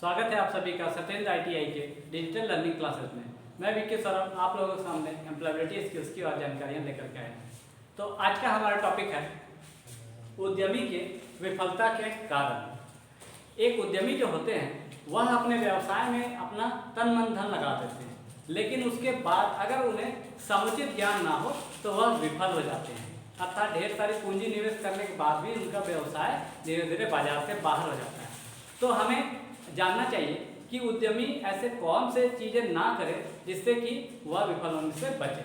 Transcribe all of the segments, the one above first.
स्वागत है आप सभी का सत्येंद्र ITI के डिजिटल लर्निंग क्लासेस में। मैं विक्की सौरभ आप लोगों के सामने एम्प्लॉयबिलिटी स्किल्स की और जानकारियां लेकर के आए हैं। तो आज का हमारा टॉपिक है उद्यमी के विफलता के कारण। एक उद्यमी जो होते हैं वह अपने व्यवसाय में अपना तन मन धन लगा देते हैं, लेकिन उसके बाद अगर उन्हें समुचित ज्ञान ना हो तो वह विफल हो जाते हैं। अर्थात ढेर सारी पूंजी निवेश करने के बाद भी उनका व्यवसाय धीरे धीरे बाजार से बाहर हो जाता है। तो हमें जानना चाहिए कि उद्यमी ऐसे कौन से चीज़ें ना करे जिससे कि वह विफल होने से बचे।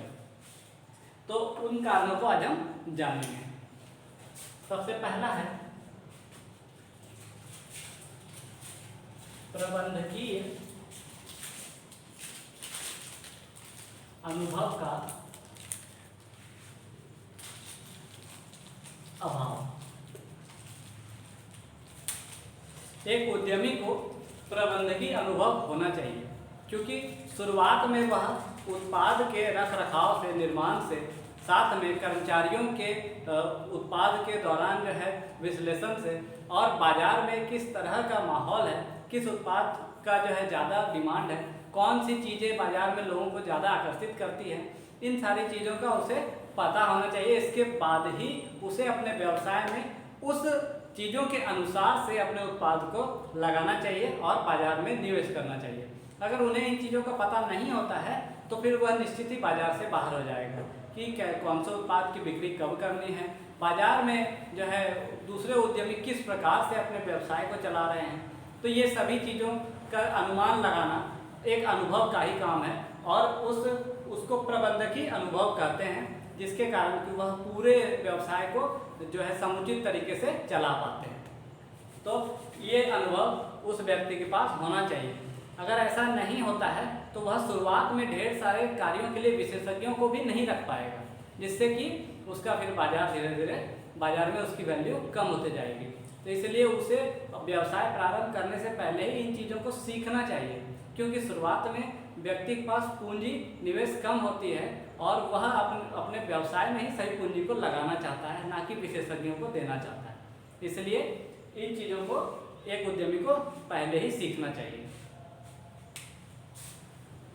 तो उन कारणों को आज हम जानेंगे। सबसे पहला है प्रबंधकीय अनुभव का अभाव। एक उद्यमी को प्रबंधकीय अनुभव होना चाहिए, क्योंकि शुरुआत में वह उत्पाद के रख रखाव से, निर्माण से, साथ में कर्मचारियों के उत्पाद के दौरान जो है विश्लेषण से, और बाजार में किस तरह का माहौल है, किस उत्पाद का जो है ज़्यादा डिमांड है, कौन सी चीज़ें बाजार में लोगों को ज़्यादा आकर्षित करती हैं, इन सारी चीज़ों का उसे पता होना चाहिए। इसके बाद ही उसे अपने व्यवसाय में उस चीज़ों के अनुसार से अपने उत्पाद को लगाना चाहिए और बाजार में निवेश करना चाहिए। अगर उन्हें इन चीज़ों का पता नहीं होता है तो फिर वह निश्चित ही बाजार से बाहर हो जाएगा कि कौन से उत्पाद की बिक्री कब करनी है, बाजार में जो है दूसरे उद्यमी किस प्रकार से अपने व्यवसाय को चला रहे हैं। तो ये सभी चीज़ों का अनुमान लगाना एक अनुभव का ही काम है और उसको प्रबंधकीय अनुभव कहते हैं, जिसके कारण कि वह पूरे व्यवसाय को जो है समुचित तरीके से चला पाते हैं। तो ये अनुभव उस व्यक्ति के पास होना चाहिए। अगर ऐसा नहीं होता है तो वह शुरुआत में ढेर सारे कार्यों के लिए विशेषज्ञों को भी नहीं रख पाएगा, जिससे कि उसका फिर बाजार धीरे धीरे बाजार में उसकी वैल्यू कम होती जाएगी। तो इसलिए उसे व्यवसाय प्रारंभ करने से पहले ही इन चीज़ों को सीखना चाहिए, क्योंकि शुरुआत में व्यक्ति के पास पूंजी निवेश कम होती है और वह अपने व्यवसाय में ही सही पूंजी को लगाना चाहता है, ना कि विशेषज्ञों को देना चाहता है। इसलिए इन चीज़ों को एक उद्यमी को पहले ही सीखना चाहिए।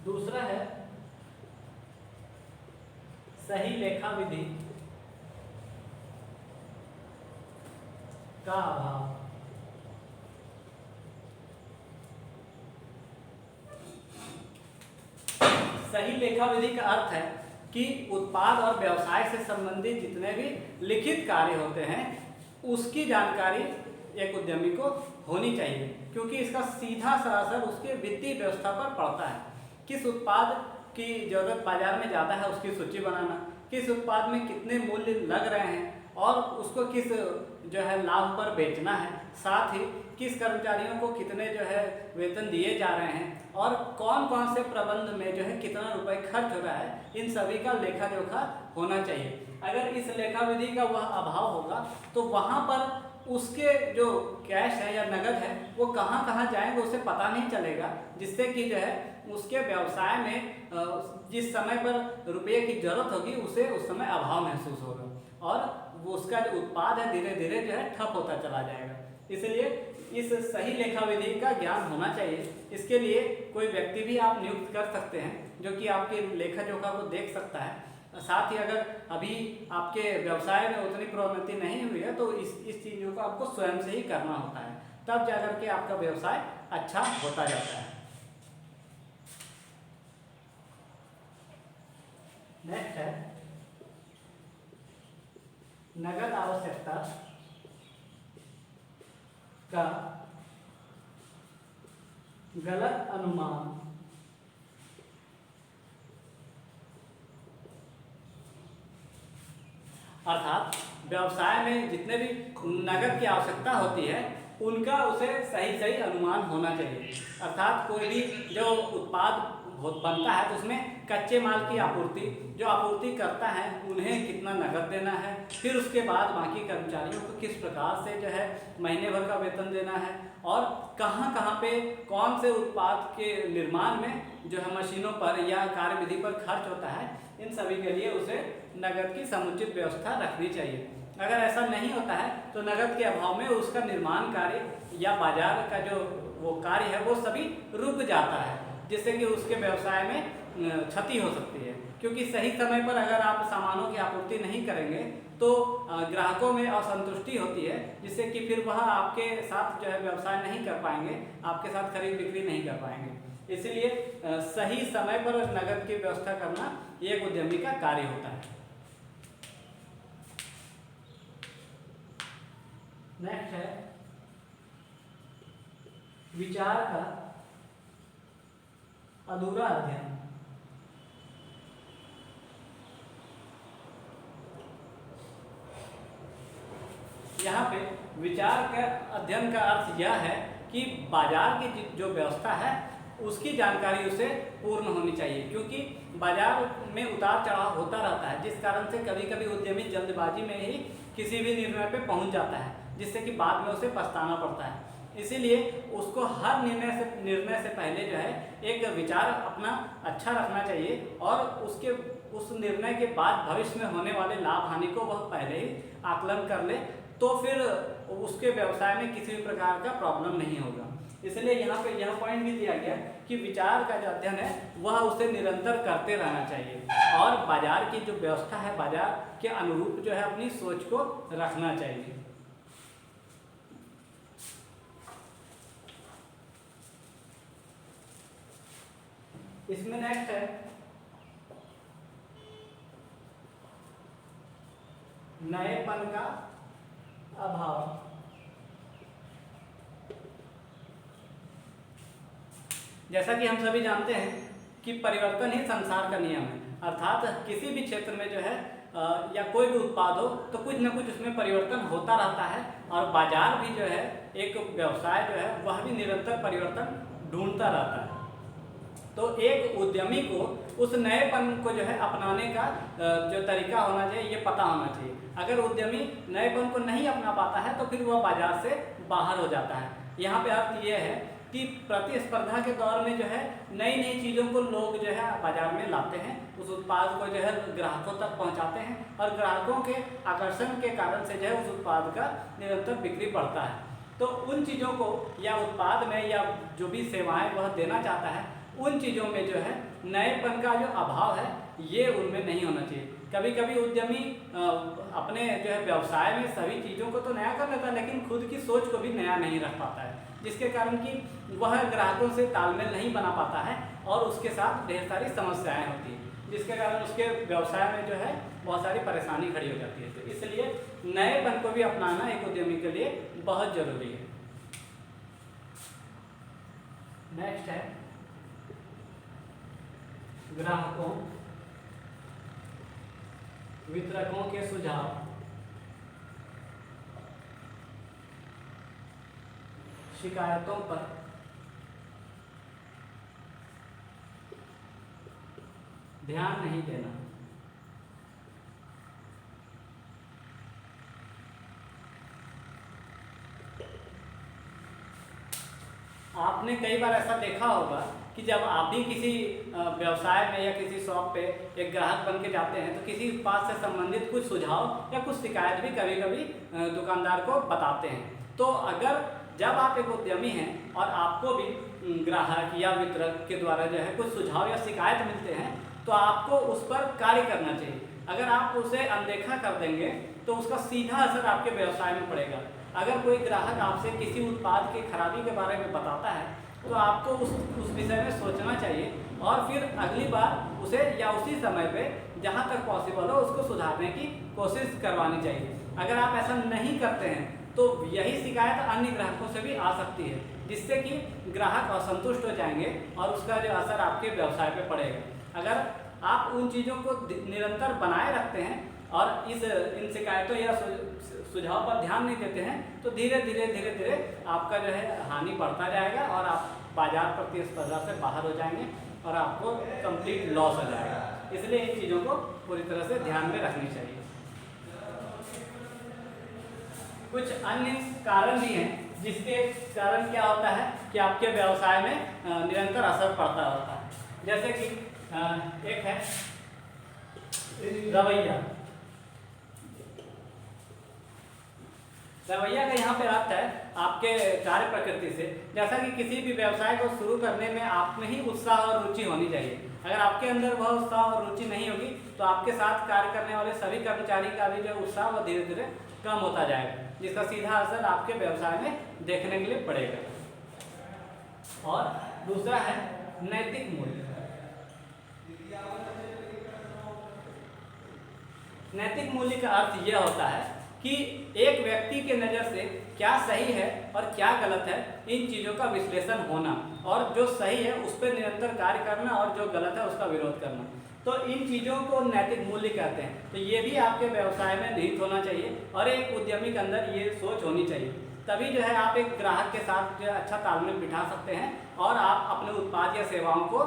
दूसरा है सही लेखा विधि का अभाव। सही लेखा विधि का अर्थ है कि उत्पाद और व्यवसाय से संबंधित जितने भी लिखित कार्य होते हैं उसकी जानकारी एक उद्यमी को होनी चाहिए, क्योंकि इसका सीधा सा असर उसके वित्तीय व्यवस्था पर पड़ता है। किस उत्पाद की जरूरत बाजार में ज़्यादा है उसकी सूची बनाना, किस उत्पाद में कितने मूल्य लग रहे हैं और उसको किस जो है लाभ पर बेचना है, साथ ही किस कर्मचारियों को कितने जो है वेतन दिए जा रहे हैं और कौन कौन से प्रबंध में जो है कितना रुपए खर्च हो रहा है, इन सभी का लेखा जोखा होना चाहिए। अगर इस लेखा विधि का वह अभाव होगा तो वहाँ पर उसके जो कैश है या नगद है वो कहाँ कहाँ जाएंगे उसे पता नहीं चलेगा, जिससे कि जो है उसके व्यवसाय में जिस समय पर रुपये की जरूरत होगी उसे उस समय अभाव महसूस होगा और वो उसका जो उत्पाद है धीरे धीरे जो है ठप होता चला जाएगा। इसलिए इस सही लेखा विधि का ज्ञान होना चाहिए। इसके लिए कोई व्यक्ति भी आप नियुक्त कर सकते हैं जो कि आपके लेखा जोखा को देख सकता है। साथ ही अगर अभी आपके व्यवसाय में उतनी प्रोन्नति नहीं हुई है तो इस चीज़ों को आपको स्वयं से ही करना होता है, तब जाकर के आपका व्यवसाय अच्छा होता जाता है। नेक्स्ट है नगद आवश्यकता का गलत अनुमान। अर्थात व्यवसाय में जितने भी नगद की आवश्यकता होती है उनका उसे सही सही अनुमान होना चाहिए। अर्थात कोई भी जो उत्पाद बनता है तो उसमें कच्चे माल की आपूर्ति, जो आपूर्ति करता है उन्हें कितना नगद देना है, फिर उसके बाद बाकी कर्मचारियों को किस प्रकार से जो है महीने भर का वेतन देना है और कहाँ कहाँ पे कौन से उत्पाद के निर्माण में जो है मशीनों पर या कार्यविधि पर खर्च होता है, इन सभी के लिए उसे नगद की समुचित व्यवस्था रखनी चाहिए। अगर ऐसा नहीं होता है तो नकद के अभाव में उसका निर्माण कार्य या बाजार का जो वो कार्य है वो सभी रुक जाता है, जिससे कि उसके व्यवसाय में क्षति हो सकती है। क्योंकि सही समय पर अगर आप सामानों की आपूर्ति नहीं करेंगे तो ग्राहकों में असंतुष्टि होती है, जिससे कि फिर वह आपके साथ जो है व्यवसाय नहीं कर पाएंगे, आपके साथ खरीद बिक्री नहीं कर पाएंगे। इसलिए सही समय पर नकद की व्यवस्था करना एक उद्यमी का कार्य होता है। नेक्स्ट है विचार का अधूरा अध्ययन। यहाँ पे विचार का अध्ययन का अर्थ यह है कि बाजार की जो व्यवस्था है उसकी जानकारी उसे पूर्ण होनी चाहिए, क्योंकि बाजार में उतार चढ़ाव होता रहता है, जिस कारण से कभी कभी उद्यमी जल्दबाजी में ही किसी भी निर्णय पे पहुंच जाता है, जिससे कि बाद में उसे पछताना पड़ता है। इसीलिए उसको हर निर्णय से पहले जो है एक विचार अपना अच्छा रखना चाहिए और उस निर्णय के बाद भविष्य में होने वाले लाभ हानि को वह पहले ही आकलन कर ले, तो फिर उसके व्यवसाय में किसी भी प्रकार का प्रॉब्लम नहीं होगा। इसलिए यहाँ पे यह पॉइंट भी दिया गया कि विचार का जो अध्ययन है वह उसे निरंतर करते रहना चाहिए और बाजार की जो व्यवस्था है बाजार के अनुरूप जो है अपनी सोच को रखना चाहिए। इसमें नेक्स्ट है नएपन का अभाव। जैसा कि हम सभी जानते हैं कि परिवर्तन ही संसार का नियम है, अर्थात किसी भी क्षेत्र में जो है या कोई भी उत्पाद हो तो कुछ न कुछ उसमें परिवर्तन होता रहता है और बाजार भी जो है एक व्यवसाय जो है वह भी निरंतर परिवर्तन ढूंढता रहता है। तो एक उद्यमी को उस नएपन को जो है अपनाने का जो तरीका होना चाहिए ये पता होना चाहिए। अगर उद्यमी नएपन को नहीं अपना पाता है तो फिर वह बाजार से बाहर हो जाता है। यहाँ पे अर्थ ये है कि प्रतिस्पर्धा के दौर में जो है नई नई चीज़ों को लोग जो है बाजार में लाते हैं, उस उत्पाद को जो है ग्राहकों तक पहुंचाते हैं और ग्राहकों के आकर्षण के कारण से जो है उस उत्पाद का निरंतर बिक्री बढ़ता है। तो उन चीज़ों को या उत्पाद में या जो भी सेवाएं वह देना चाहता है उन चीज़ों में जो है नएपन का जो अभाव है ये उनमें नहीं होना चाहिए। कभी कभी उद्यमी अपने जो है व्यवसाय में सभी चीज़ों को तो नया कर लेता है लेकिन खुद की सोच को भी नया नहीं रख पाता है, जिसके कारण कि वह ग्राहकों से तालमेल नहीं बना पाता है और उसके साथ ढेर सारी समस्याएं होती हैं, जिसके कारण उसके व्यवसाय में जो है बहुत सारी परेशानी खड़ी हो जाती है। तो इसलिए नएपन को भी अपनाना एक उद्यमी के लिए बहुत जरूरी है। नेक्स्ट है ग्राहकों वितरकों के सुझाव। शिकायतों पर ध्यान नहीं देना। आपने कई बार ऐसा देखा होगा कि जब आप भी किसी व्यवसाय में या किसी शॉप पे एक ग्राहक बन के जाते हैं तो किसी उत्पाद से संबंधित कुछ सुझाव या कुछ शिकायत भी कभी कभी दुकानदार को बताते हैं। तो अगर जब आप एक उद्यमी हैं और आपको भी ग्राहक या वितरक के द्वारा जो है कुछ सुझाव या शिकायत मिलते हैं तो आपको उस पर कार्य करना चाहिए। अगर आप उसे अनदेखा कर देंगे तो उसका सीधा असर आपके व्यवसाय में पड़ेगा। अगर कोई ग्राहक आपसे किसी उत्पाद की खराबी के बारे में बताता है तो आपको उस विषय में सोचना चाहिए और फिर अगली बार उसे या उसी समय पे जहाँ तक पॉसिबल हो उसको सुधारने की कोशिश करवानी चाहिए। अगर आप ऐसा नहीं करते हैं तो यही शिकायत अन्य ग्राहकों से भी आ सकती है, जिससे कि ग्राहक असंतुष्ट हो जाएंगे और उसका जो असर आपके व्यवसाय पे पड़ेगा। अगर आप उन चीज़ों को निरंतर बनाए रखते हैं और इन शिकायतों या सुझाव पर ध्यान नहीं देते हैं तो धीरे धीरे आपका जो है हानि बढ़ता जाएगा और आप बाजार प्रतिस्पर्धा से बाहर हो जाएंगे और आपको कंप्लीट लॉस हो जाएगा। इसलिए इन चीज़ों को पूरी तरह से ध्यान में रखनी चाहिए। कुछ अन्य कारण भी हैं जिसके कारण क्या होता है कि आपके व्यवसाय में निरंतर असर पड़ता होता है। जैसे कि एक है रवैया। रवैया का यहाँ पे अर्थ है आपके कार्य प्रकृति से। जैसा कि किसी भी व्यवसाय को शुरू करने में आप में ही उत्साह और रुचि होनी चाहिए। अगर आपके अंदर वह उत्साह और रुचि नहीं होगी तो आपके साथ कार्य करने वाले सभी कर्मचारी का भी जो उत्साह वो धीरे धीरे कम होता जाएगा, जिसका सीधा असर आपके व्यवसाय में देखने के लिए पड़ेगा। और दूसरा है नैतिक मूल्य। नैतिक मूल्य का अर्थ यह होता है कि एक व्यक्ति के नज़र से क्या सही है और क्या गलत है, इन चीज़ों का विश्लेषण होना, और जो सही है उस पर निरंतर कार्य करना और जो गलत है उसका विरोध करना। तो इन चीज़ों को नैतिक मूल्य कहते हैं। तो ये भी आपके व्यवसाय में निहित होना चाहिए और एक उद्यमी के अंदर ये सोच होनी चाहिए। तभी जो है आप एक ग्राहक के साथ जो है अच्छा तालमेल बिठा सकते हैं और आप अपने उत्पाद या सेवाओं को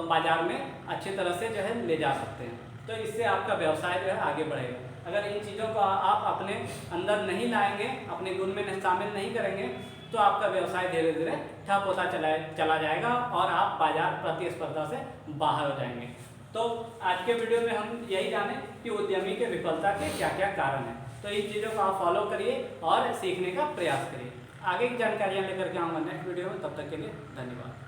बाजार में अच्छी तरह से जो है ले जा सकते हैं। तो इससे आपका व्यवसाय जो है आगे बढ़ेगा। अगर इन चीज़ों को आप अपने अंदर नहीं लाएंगे, अपने गुण में शामिल नहीं करेंगे, तो आपका व्यवसाय धीरे धीरे ठप होता चला जाएगा और आप बाजार प्रतिस्पर्धा से बाहर हो जाएंगे। तो आज के वीडियो में हम यही जाने कि उद्यमी के विफलता के क्या क्या कारण हैं। तो इन चीज़ों को आप फॉलो करिए और सीखने का प्रयास करिए। आगे की जानकारियाँ लेकर के आऊँगा नेक्स्ट वीडियो में। तब तक के लिए धन्यवाद।